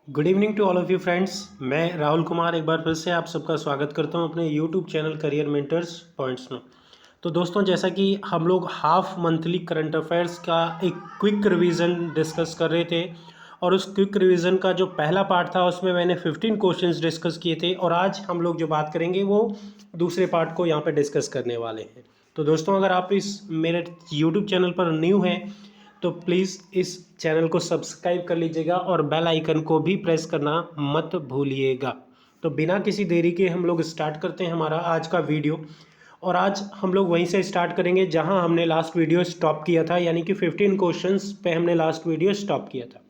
Good evening to all of you friends. मैं राहुल कुमार एक बार फिर से आप सबका स्वागत करता हूं अपने YouTube channel career mentors points में। तो दोस्तों, जैसा कि हम लोग हाफ मंथली करंट अफेयर्स का एक क्विक रिवीजन डिस्कस कर रहे थे और उस क्विक रिवीजन का जो पहला पार्ट था उसमें मैंने 15 क्वेश्चंस डिस्कस किए थे और आज हम लोग जो बात करेंगे वो दूसरे पार्ट को यहाँ पे डिस्कस करने वाले हैं। तो दोस्तों, अगर आप इस मेरे यूट्यूब चैनल पर न्यू हैं तो प्लीज़ इस चैनल को सब्सक्राइब कर लीजिएगा और बेल आइकन को भी प्रेस करना मत भूलिएगा। तो बिना किसी देरी के हम लोग स्टार्ट करते हैं हमारा आज का वीडियो। और आज हम लोग वहीं से स्टार्ट करेंगे जहां हमने लास्ट वीडियो स्टॉप किया था, यानी कि 15 क्वेश्चंस पे हमने लास्ट वीडियो स्टॉप किया था।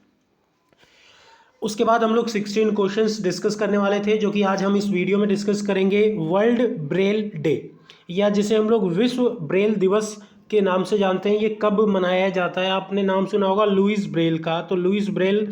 उसके बाद हम लोग 16 क्वेश्चंस डिस्कस करने वाले थे, जो कि आज हम इस वीडियो में डिस्कस करेंगे। वर्ल्ड ब्रेल डे, या जिसे हम लोग विश्व ब्रेल दिवस के नाम से जानते हैं, ये कब मनाया जाता है? आपने नाम सुना होगा लुईस ब्रेल का। तो लुईस ब्रेल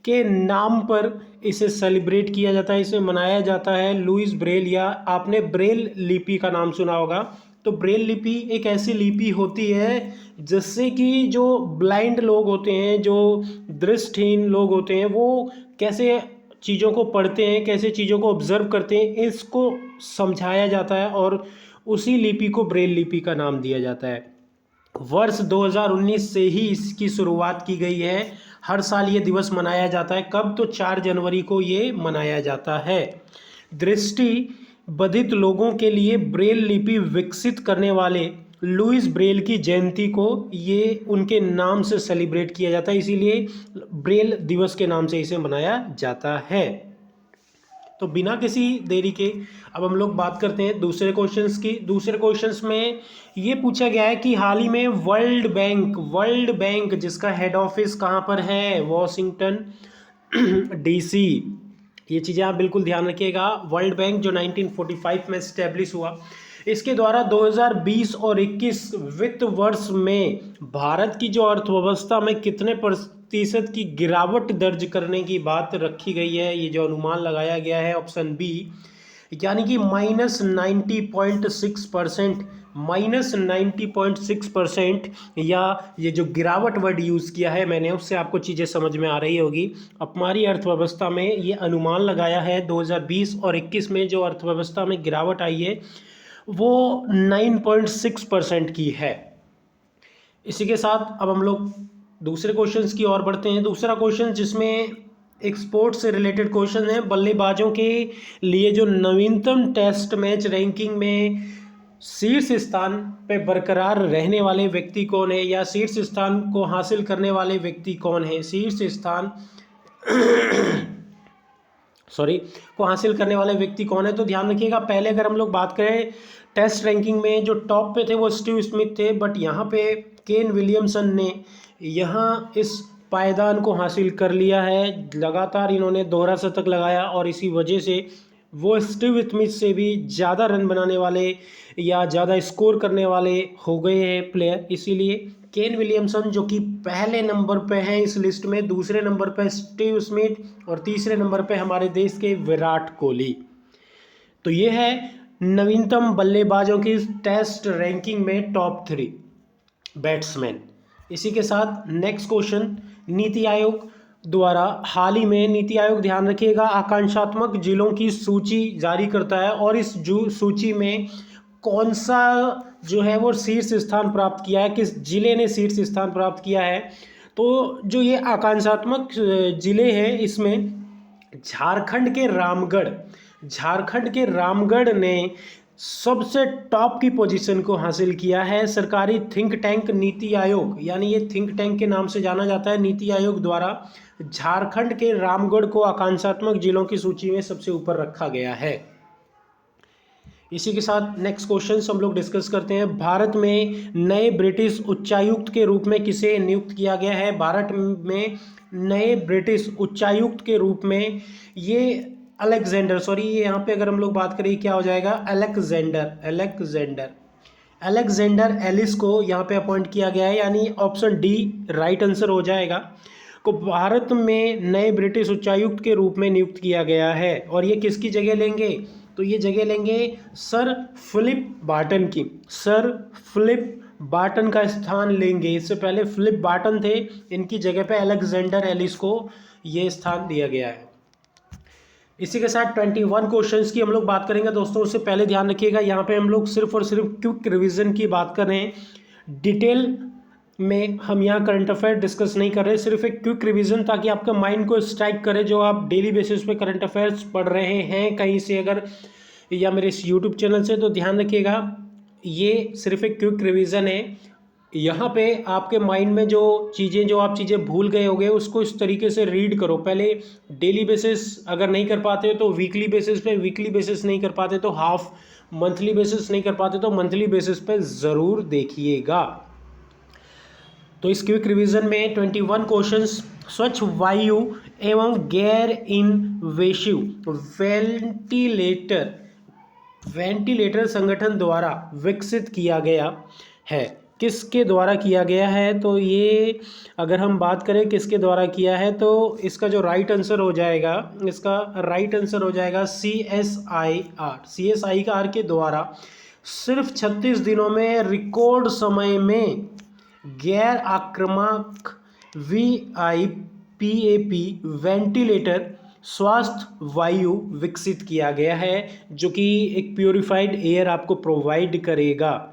के नाम पर इसे सेलिब्रेट किया जाता है, इसे मनाया जाता है लुईस ब्रेल। या आपने ब्रेल लिपि का नाम सुना होगा। तो ब्रेल लिपि एक ऐसी लिपि होती है जिससे कि जो ब्लाइंड लोग होते हैं, जो दृष्टिहीन लोग होते हैं, वो कैसे चीज़ों को पढ़ते हैं, कैसे चीज़ों को ऑब्जर्व करते हैं, इसको समझाया जाता है और उसी लिपि को ब्रेल लिपि का नाम दिया जाता है। वर्ष 2019 से ही इसकी शुरुआत की गई है। हर साल ये दिवस मनाया जाता है। कब? तो 4 जनवरी को ये मनाया जाता है। दृष्टि बधित लोगों के लिए ब्रेल लिपि विकसित करने वाले लुईस ब्रेल की जयंती को ये उनके नाम से सेलिब्रेट किया जाता है, इसीलिए ब्रेल दिवस के नाम से इसे मनाया जाता है। तो बिना किसी देरी के अब हम लोग बात करते हैं दूसरे क्वेश्चंस की। दूसरे क्वेश्चंस में ये पूछा गया है कि हाल ही में वर्ल्ड बैंक जिसका हेड ऑफिस कहाँ पर है? Washington DC. ये चीज़ें आप बिल्कुल ध्यान रखिएगा। वर्ल्ड बैंक जो 1945 में स्टैब्लिश हुआ, इसके द्वारा 2020 और 21 वित्त वर्ष में भारत की जो अर्थव्यवस्था में कितने प्रतिशत की गिरावट दर्ज करने की बात रखी गई है, ये जो अनुमान लगाया गया है, ऑप्शन बी, यानी कि -90.6%। -90.6%, या ये जो गिरावट वर्ड यूज़ किया है मैंने, उससे आपको चीज़ें समझ में आ रही होगी। हमारी अर्थव्यवस्था में ये अनुमान लगाया है 2020 और 21 में जो अर्थव्यवस्था में गिरावट आई है वो 9.6% की है। इसी के साथ अब हम लोग दूसरे क्वेश्चंस की ओर बढ़ते हैं। दूसरा क्वेश्चन जिसमें एक स्पोर्ट्स से रिलेटेड क्वेश्चन है। बल्लेबाजों के लिए जो नवीनतम टेस्ट मैच रैंकिंग में शीर्ष स्थान पे बरकरार रहने वाले व्यक्ति कौन है, या शीर्ष स्थान को हासिल करने वाले व्यक्ति कौन है? शीर्ष स्थान को हासिल करने वाले व्यक्ति कौन है? तो ध्यान रखिएगा, पहले अगर हम लोग बात करें टेस्ट रैंकिंग में जो टॉप पे थे वो स्टीव स्मिथ थे, बट यहाँ पे केन विलियमसन ने यहाँ इस पायदान को हासिल कर लिया है। लगातार इन्होंने दोहरा शतक लगाया और इसी वजह से वो स्टीव स्मिथ से भी ज़्यादा रन बनाने वाले या ज़्यादा स्कोर करने वाले हो गए हैं प्लेयर। इसीलिए केन विलियमसन जो कि पहले नंबर पे हैं इस लिस्ट में, दूसरे नंबर पे स्टीव स्मिथ और तीसरे नंबर पे हमारे देश के विराट कोहली। तो ये है नवीनतम बल्लेबाजों की टेस्ट रैंकिंग में टॉप 3 बैट्समैन। इसी के साथ नेक्स्ट क्वेश्चन, नीति आयोग द्वारा हाल ही में, नीति आयोग ध्यान रखिएगा, आकांक्षात्मक जिलों की सूची जारी करता है और इस सूची में कौन सा जो है वो शीर्ष स्थान प्राप्त किया है, किस जिले ने शीर्ष स्थान प्राप्त किया है? तो जो ये आकांक्षात्मक जिले हैं इसमें झारखंड के रामगढ़ ने सबसे टॉप की पोजीशन को हासिल किया है। सरकारी थिंक टैंक नीति आयोग, यानी ये थिंक टैंक के नाम से जाना जाता है, नीति आयोग द्वारा झारखंड के रामगढ़ को आकांक्षात्मक जिलों की सूची में सबसे ऊपर रखा गया है। इसी के साथ नेक्स्ट क्वेश्चन हम लोग डिस्कस करते हैं। भारत में नए ब्रिटिश उच्चायुक्त के रूप में किसे नियुक्त किया गया है? भारत में नए ब्रिटिश उच्चायुक्त के रूप में ये यहाँ पे अगर हम लोग बात करें क्या हो जाएगा? अलेक्जेंडर एलिस को यहाँ पे अपॉइंट किया गया है, यानी ऑप्शन डी राइट आंसर हो जाएगा। को भारत में नए ब्रिटिश उच्चायुक्त के रूप में नियुक्त किया गया है और ये किसकी जगह लेंगे? तो ये जगह लेंगे सर फिलिप बार्टन का स्थान लेंगे। इससे पहले फिलिप बार्टन थे, इनकी जगह पे अलेक्जेंडर एलिस को ये स्थान दिया गया है। इसी के साथ 21 क्वेश्चंस की हम लोग बात करेंगे दोस्तों। उससे पहले ध्यान रखिएगा, यहाँ पे हम लोग सिर्फ और सिर्फ क्विक रिवीजन की बात कर रहे हैं, डिटेल में हम यहाँ करंट अफेयर डिस्कस नहीं कर रहे, सिर्फ एक क्विक रिवीजन, ताकि आपका माइंड को स्ट्राइक करे जो आप डेली बेसिस पे करंट अफेयर्स पढ़ रहे हैं कहीं से अगर, या मेरे इस यूट्यूब चैनल से। तो ध्यान रखिएगा, ये सिर्फ एक क्विक रिवीजन है। यहाँ पे आपके माइंड में जो आप चीज़ें भूल गए होंगे उसको इस तरीके से रीड करो। पहले डेली बेसिस अगर नहीं कर पाते हो तो वीकली बेसिस पे, वीकली बेसिस नहीं कर पाते तो हाफ मंथली बेसिस नहीं कर पाते तो मंथली बेसिस पे ज़रूर देखिएगा। तो इस क्विक रिवीजन में 21 क्वेश्चंस। स्वच्छ वायु एवं गैर इनवेसिव वेंटिलेटर संगठन द्वारा विकसित किया गया है। किसके द्वारा किया गया है? तो ये अगर हम बात करें किसके द्वारा किया है तो इसका जो राइट आंसर हो जाएगा, CSIR के द्वारा सिर्फ 36 दिनों में रिकॉर्ड समय में गैर आक्रामक VIPAP वेंटिलेटर स्वास्थ्य वायु विकसित किया गया है, जो कि एक प्योरीफाइड एयर आपको प्रोवाइड करेगा।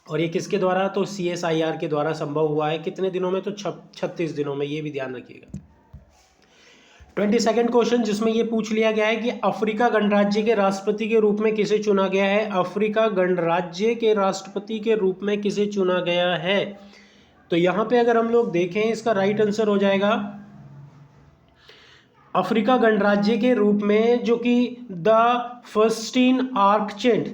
और ये किसके द्वारा? तो CSIR के द्वारा संभव हुआ है। कितने दिनों में? तो 36 दिनों में, ये भी ध्यान रखिएगा। 22nd क्वेश्चन, जिसमें ये पूछ लिया गया है कि अफ्रीका गणराज्य के राष्ट्रपति के रूप में किसे चुना गया है? अफ्रीका गणराज्य के राष्ट्रपति के रूप में किसे चुना गया है? तो यहाँ पे अगर हम लोग देखें, इसका राइट आंसर हो जाएगा अफ्रीका गणराज्य के रूप में, जो कि द फर्स्टीन आर्कचेंट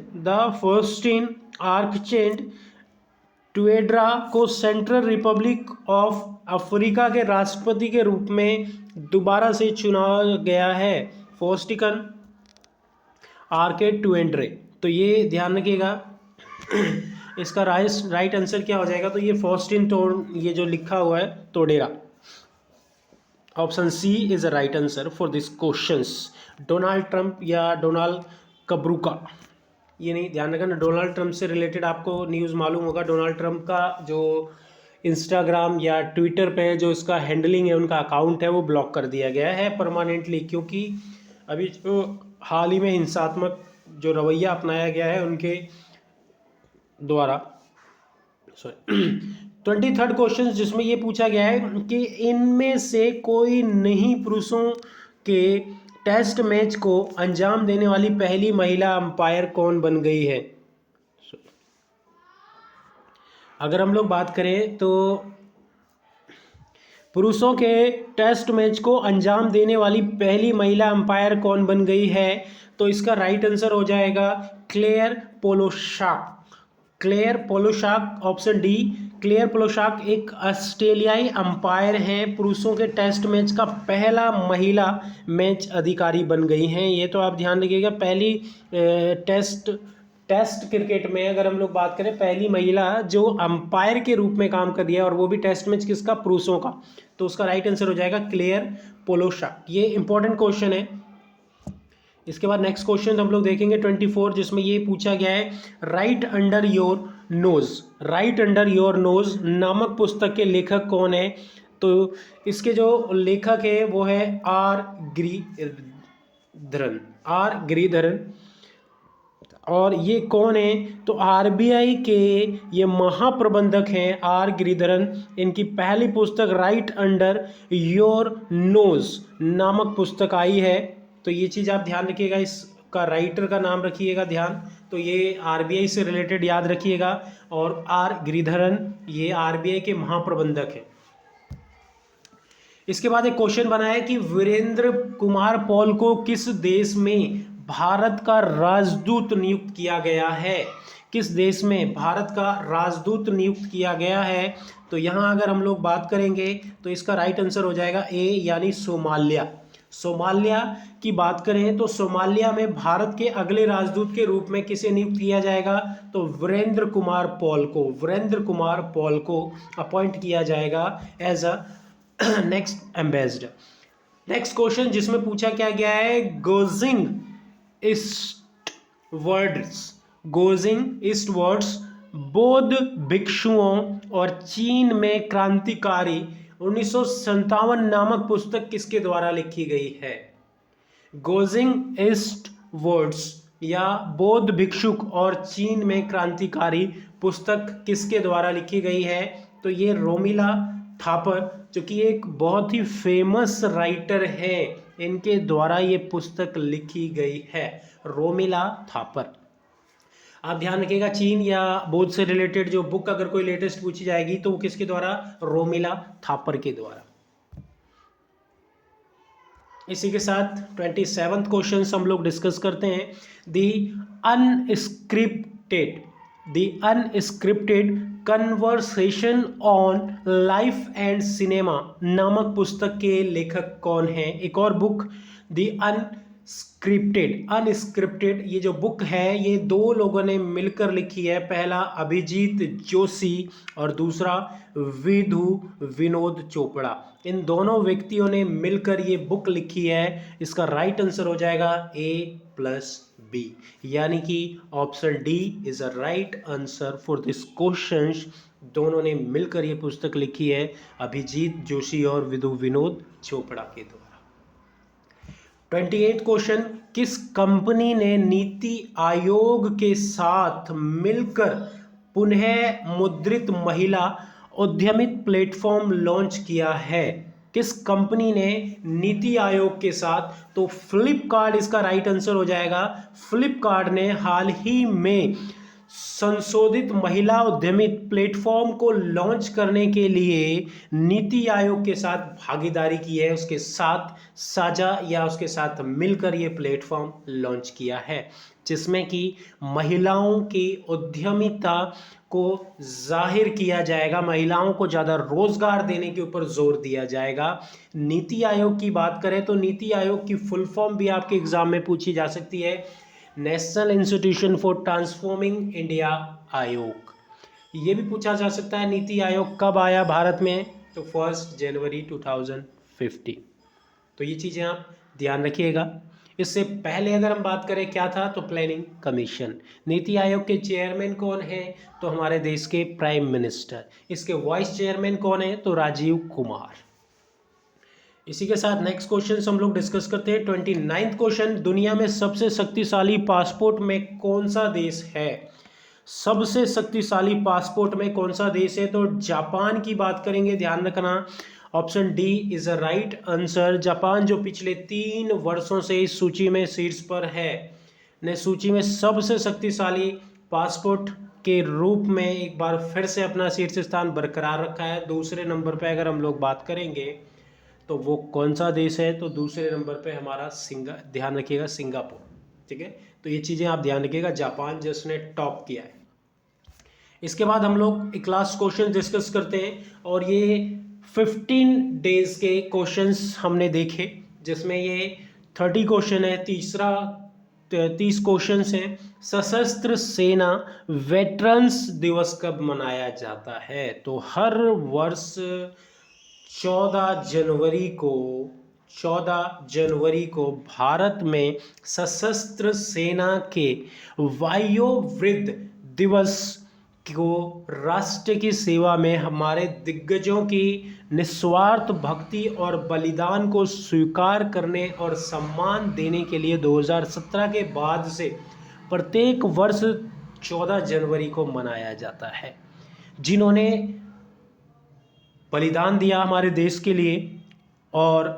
टुएड्रा को सेंट्रल रिपब्लिक ऑफ अफ्रीका के राष्ट्रपति के रूप में दोबारा से चुना गया है, फॉस्टिकन आर्केड टुएड्रे। तो ये ध्यान रखिएगा, इसका राइट आंसर क्या हो जाएगा? तो ये ये जो लिखा हुआ है टोडेरा, option C is the right answer for this questions. Donald Trump या डोनाल्ड कब्रूका, ये नहीं, ध्यान रखना। डोनाल्ड ट्रंप से रिलेटेड आपको न्यूज़ मालूम होगा। डोनाल्ड ट्रंप का जो इंस्टाग्राम या ट्विटर पे जो इसका हैंडलिंग है, उनका अकाउंट है, वो ब्लॉक कर दिया गया है परमानेंटली, क्योंकि अभी जो हाल ही में हिंसात्मक जो रवैया अपनाया गया है उनके द्वारा। 23rd क्वेश्चन, जिसमें ये पूछा गया है कि इनमें से कोई नहीं पुरुषों के टेस्ट मैच को अंजाम देने वाली पहली महिला अंपायर कौन बन गई है? अगर हम लोग बात करें तो पुरुषों के टेस्ट मैच को अंजाम देने वाली पहली महिला अंपायर कौन बन गई है? तो इसका राइट आंसर हो जाएगा क्लेयर पोलोशाक, ऑप्शन डी। क्लेयर पोलोशाक एक ऑस्ट्रेलियाई अंपायर हैं, पुरुषों के टेस्ट मैच का पहला महिला मैच अधिकारी बन गई हैं। ये तो आप ध्यान रखिएगा, पहली टेस्ट क्रिकेट में अगर हम लोग बात करें, पहली महिला जो अंपायर के रूप में काम कर रही है, और वो भी टेस्ट मैच किसका? पुरुषों का। तो उसका राइट आंसर हो जाएगा क्लेयर पोलोशाक। ये इंपॉर्टेंट क्वेश्चन है। इसके बाद नेक्स्ट क्वेश्चन हम लोग देखेंगे 24, जिसमें ये पूछा गया है राइट अंडर योर नोज नामक पुस्तक के लेखक कौन है? तो इसके जो लेखक है वो है आर गिरिधरन। और ये कौन है? तो RBI के ये महाप्रबंधक हैं आर गिरिधरन। इनकी पहली पुस्तक राइट अंडर योर नोज नामक पुस्तक आई है। तो ये चीज़ आप ध्यान रखिएगा, इसका राइटर का नाम रखिएगा ध्यान। तो ये RBI से रिलेटेड याद रखिएगा। और आर गिरिधरन ये RBI के महाप्रबंधक हैं। इसके बाद एक क्वेश्चन बना है कि वीरेंद्र कुमार पॉल को किस देश में भारत का राजदूत नियुक्त किया गया है? किस देश में भारत का राजदूत नियुक्त किया गया है? तो यहाँ अगर हम लोग बात करेंगे तो इसका राइट आंसर हो जाएगा ए, यानी सोमालिया की बात करें तो सोमालिया में भारत के अगले राजदूत के रूप में किसे नियुक्त किया जाएगा? तो वीरेंद्र कुमार पॉल को अपॉइंट किया जाएगा as a next ambassador. Next question, जिसमें पूछा क्या गया है गोजिंग ईस्टवर्ड्स बौद्ध भिक्षुओं और चीन में क्रांतिकारी 1957 नामक पुस्तक किसके द्वारा लिखी गई है? गोजिंग ईस्ट वर्ड्स या बौद्ध भिक्षुक और चीन में क्रांतिकारी पुस्तक किसके द्वारा लिखी गई है? तो ये रोमिला थापर, जो कि एक बहुत ही फेमस राइटर है, इनके द्वारा ये पुस्तक लिखी गई है, रोमिला थापर। आप ध्यान रखिएगा, चीन या बौद्ध से रिलेटेड जो बुक अगर कोई लेटेस्ट पूछी जाएगी तो वो किसके द्वारा? रोमिला थापर के द्वारा। इसी के साथ 27th क्वेश्चन हम लोग डिस्कस करते हैं। The unscripted conversation on life and cinema नामक पुस्तक के लेखक कौन हैं? एक और बुक द अनस्क्रिप्टेड ये जो बुक है ये दो लोगों ने मिलकर लिखी है। पहला अभिजीत जोशी और दूसरा विनोद चोपड़ा। इन दोनों व्यक्तियों ने मिलकर ये बुक लिखी है। इसका राइट आंसर हो जाएगा A+B, यानी कि option D is a right answer for this question. दोनों ने मिलकर ये पुस्तक लिखी है, अभिजीत जोशी और विनोद चोपड़ा के द्वारा। 28 क्वेश्चन, किस कंपनी ने नीति आयोग के साथ मिलकर पुनः मुद्रित महिला उद्यमित प्लेटफॉर्म लॉन्च किया है? किस कंपनी ने नीति आयोग के साथ? तो फ्लिपकार्ट इसका राइट आंसर हो जाएगा। फ्लिपकार्ट ने हाल ही में संशोधित महिला उद्यमित प्लेटफॉर्म को लॉन्च करने के लिए नीति आयोग के साथ भागीदारी की है, उसके साथ साझा या उसके साथ मिलकर ये प्लेटफॉर्म लॉन्च किया है, जिसमें कि महिलाओं की उद्यमिता को जाहिर किया जाएगा, महिलाओं को ज़्यादा रोजगार देने के ऊपर जोर दिया जाएगा। नीति आयोग की बात करें तो नीति आयोग की फुल फॉर्म भी आपके एग्जाम में पूछी जा सकती है, national institution for transforming India आयोग। ये भी पूछा जा सकता है नीति आयोग कब आया भारत में? तो 1 जनवरी 2015। तो ये चीज़ें आप ध्यान रखिएगा। इससे पहले अगर हम बात करें क्या था, तो प्लानिंग कमीशन। नीति आयोग के चेयरमैन कौन है? तो हमारे देश के प्राइम मिनिस्टर। इसके वाइस चेयरमैन कौन है? तो राजीव कुमार। इसी के साथ नेक्स्ट क्वेश्चन हम लोग डिस्कस करते हैं। 29th क्वेश्चन, दुनिया में सबसे शक्तिशाली पासपोर्ट में कौन सा देश है? सबसे शक्तिशाली पासपोर्ट में कौन सा देश है? तो जापान की बात करेंगे, ध्यान रखना। Option D is a right answer. Japan जो पिछले 3 वर्षों से इस सूची में शीर्ष पर है, ने सूची में सबसे शक्तिशाली पासपोर्ट के रूप में एक बार फिर से अपना शीर्ष स्थान बरकरार रखा है। दूसरे नंबर पे अगर हम लोग बात करेंगे तो वो कौन सा देश है? तो दूसरे नंबर पे हमारा ध्यान रखिएगा सिंगापुर। ठीक है, तो ये चीज़ें आप ध्यान रखिएगा, जापान जिसने टॉप किया है। इसके बाद हम लोग एक लास्ट क्वेश्चन डिस्कस करते हैं, और ये 15 डेज के क्वेश्चंस हमने देखे, जिसमें ये 30 क्वेश्चन है, 30 क्वेश्चन हैं। सशस्त्र सेना वेटरन्स दिवस कब मनाया जाता है? तो हर वर्ष 14 जनवरी को भारत में सशस्त्र सेना के वायोवृद्ध दिवस को राष्ट्र की सेवा में हमारे दिग्गजों की निस्वार्थ भक्ति और बलिदान को स्वीकार करने और सम्मान देने के लिए 2017 के बाद से प्रत्येक वर्ष 14 जनवरी को मनाया जाता है। जिन्होंने बलिदान दिया हमारे देश के लिए और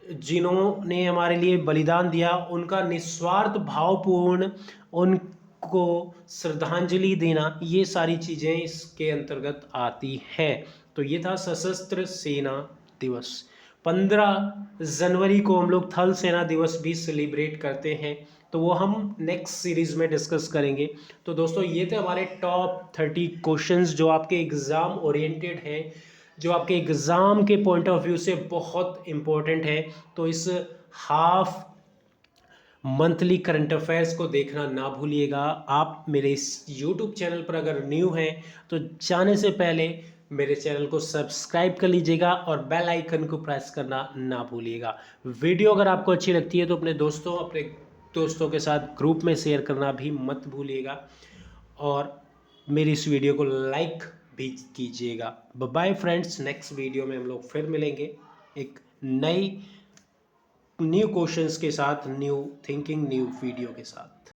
जिन्होंने हमारे लिए बलिदान दिया, उनका निस्वार्थ भावपूर्ण उनको श्रद्धांजलि देना, ये सारी चीज़ें इसके अंतर्गत आती हैं। तो ये था सशस्त्र सेना दिवस। 15 जनवरी को हम लोग थल सेना दिवस भी सेलिब्रेट करते हैं, तो वो हम नेक्स्ट सीरीज़ में डिस्कस करेंगे। तो दोस्तों ये थे हमारे टॉप 30 क्वेश्चंस जो आपके एग्ज़ाम ओरिएंटेड हैं, जो आपके एग्ज़ाम के पॉइंट ऑफ व्यू से बहुत इम्पोर्टेंट है। तो इस हाफ मंथली करंट अफेयर्स को देखना ना भूलिएगा। आप मेरे इस यूट्यूब चैनल पर अगर न्यू हैं तो जाने से पहले मेरे चैनल को सब्सक्राइब कर लीजिएगा और बेल आइकन को प्रेस करना ना भूलिएगा। वीडियो अगर आपको अच्छी लगती है तो अपने दोस्तों के साथ ग्रुप में शेयर करना भी मत भूलिएगा। और मेरी इस वीडियो को लाइक भी कीजिएगा। बाय फ्रेंड्स, नेक्स्ट वीडियो में हम लोग फिर मिलेंगे एक नई न्यू क्वेश्चंस के साथ, न्यू थिंकिंग, न्यू वीडियो के साथ।